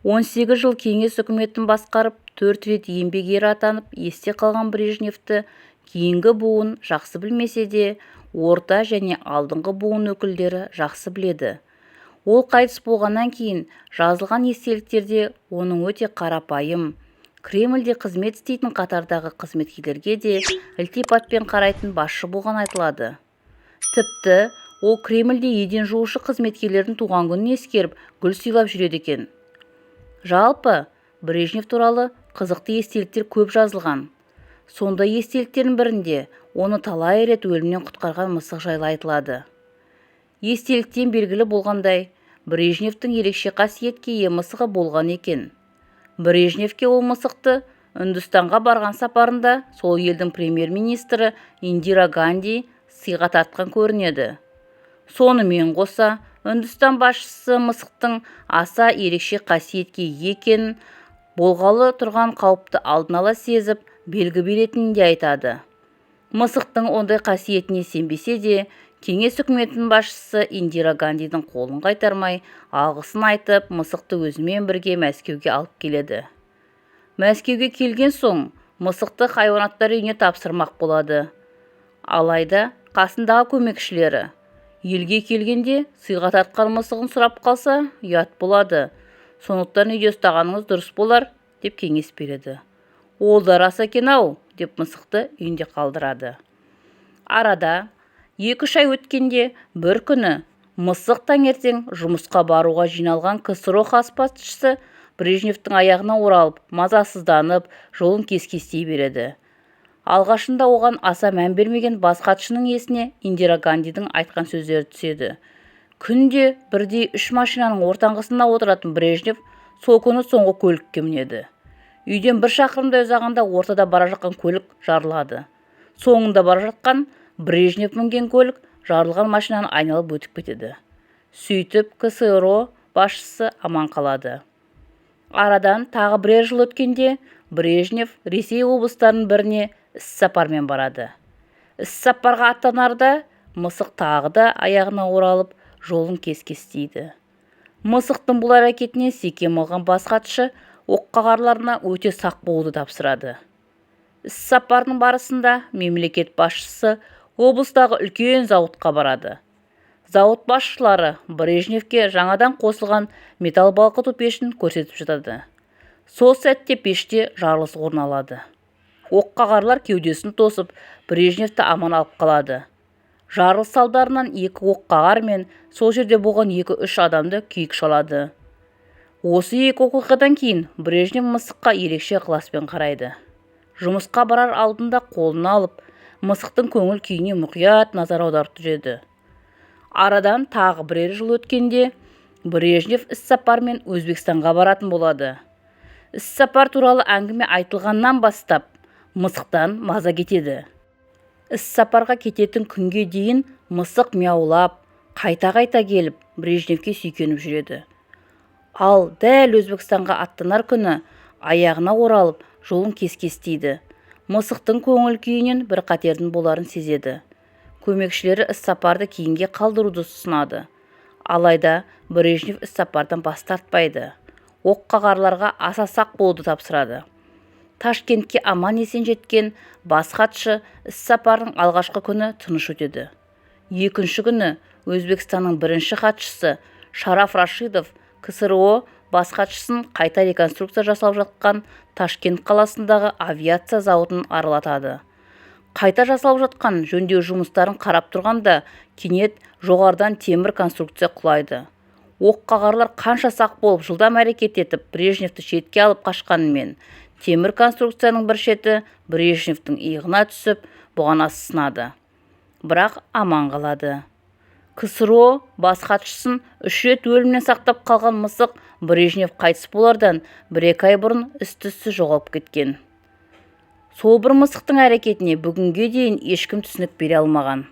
18 жыл кеңес үкіметін басқарып, 4 рет еңбек ері атанып, есте қалған Брежневті кейінгі буын жақсы білмесе де, орта және алдыңғы буын өкілдері жақсы біледі. Ол қайтыс болғаннан кейін жазылған естеліктерде оның өте қарапайым, Кремльде қызмет істейтін қатардағы қызметкерлерге де ілтипатпен қарайтын басшы болған айтылады. Тіпті ол Кремльде еден жуушы қызметкерлердің туған күнін ескеріп, гүл сыйлап жүреді екен. Жалпы, Брежнев туралы қызықты естеліктер көп жазылған. Сондай естеліктердің бірінде оны талай рет өлімнен құтқарған мысық жайлы айтылады. Естеліктен белгілі болғандай, Брежневтің ерекше қасиетке ие мысығы болған екен. Брежневке ол мысықты Үндістанға барған сапарында сол елдің премьер-министрі Индира Ганди сыйға тартқан көрінеді. Сонымен қоса, Үндістан басшысы мысықтың аса ерекше қасиетке ие екенін, болғалы тұрған қауіпті алдын ала сезіп, белгі беретінін де айтады. Мысықтың ондай қасиетіне сенбесе де, кеңес үкіметінің басшысы Индира Гандидің қолын қайтармай, алғысын айтып, мысықты өзімен бірге Мәскеуге алып келеді. Мәскеуге келген соң, мысықты хайуанаттар үйіне тапсырмақ болады. Алайда, қасындағы көмекшілері елге келгенде сыйға тартқан мысығын сұрап қалса, ұят болады. Сондықтан үйде ұстағаныңыз дұрыс болар, деп кеңес береді. Ол да рас екен-ау, деп мысықты үйінде қалдырады. Арада 2-3 ай өткенде бір күні мысық таңертең жұмысқа баруға жиналған КСРО аспазшысы Брежневтің аяғына оралып, мазасызданып, жолын кес-кестей береді. Алғашында оған аса мән бермеген бас хатшының есіне Индира Гандидің айтқан сөздері түседі. Күнде бірдей 3 машинаның ортаңғысында отыратын Брежнев сол күні соңғы көлікке мінеді. Үйден 1 шақырымдай ұзағанда ортада бара жатқан көлік жарылады. Соңында бара жатқан Брежнев мінген көлік жарылған машинаны айналып өтіп кетеді. Сөйтіп, КСРО басшысы аман қалады. Арадан тағы бірер жыл өткенде Брежнев Ресей облыстарының біріне іс-сапармен барады. Іс-сапарға аттанарда мысық тағы да аяғына оралып, жолын кес-кестейді. Мысықтың бұл әрекетіне секем алған бас хатшы оққағарларына өте сақ болуды тапсырады. Іс-сапардың барысында мемлекет басшысы облыстағы үлкен зауытқа барады. Зауыт басшылары Брежневке жаңадан қосылған металл балқыту пешін көрсетіп жатады. Сол сәтте пеште жарылыс орын алады. Оққағарлар кеудесін тосып, Брежневті аман алып қалады. Жарылыс салдарынан 2 оққағар мен сол жерде болған 2-3 адамды күйік шалады. Осы 2 оқиғадан кейін Брежнев мысыққа ерекше ықыласпен қарайды. Жұмысқа барар алдында қолына алып, мысықтың көңіл күйіне мұқият назар аударып жүреді. Арадан тағы бірер жыл өткенде Брежнев іс-сапармен Өзбекстанға баратын болады. Іс-сапар туралы әңгіме айтылғаннан бастап, мысықтан маза кетеді. Іс-сапарға кететін күнге дейін мысық мяулап, қайта-қайта келіп, Брежневке сүйкеніп жүреді. Ал дәл Өзбекстанға аттанар күні аяғына оралып, жолын кес-кестейді. Мысықтың көңіл күйінен бір қатердің боларын сезеді. Көмекшілері іс-сапарды кейінге қалдыруды ұсынады. Алайда Брежнев іс-сапардан бас тартпайды. Оққағарларға аса сақ болуды тапсырады. Ташкентке аман есен жеткен бас хатшы іс-сапардың алғашқы күні тыныш өтеді. Екінші күні Өзбекстанның бірінші хатшысы Шараф Рашидов КСРО бас хатшысын қайта реконструкция жасалып жатқан Ташкент қаласындағы авиация зауытын аралатады. Қайта жасалып жатқан жөндеу жұмыстарын қарап тұрғанда кенет жоғардан темір конструкция құлайды. Оққағарлар қанша сақ болып жылдам әрекет етіп Брежневті шетке алып қашқанымен, темір конструкцияның бір шеті Брежневтің иығына түсіп, бұған сынады. Бірақ аман қалады. КСРО бас хатшысын 3 рет өлімнен сақтап қалған мысық Брежнев қайтыс болардан 1-2 ай бұрын із-түзсіз жоғалып кеткен. Сол бір мысықтың әрекетіне бүгінге дейін ешкім түсінік бере алмаған.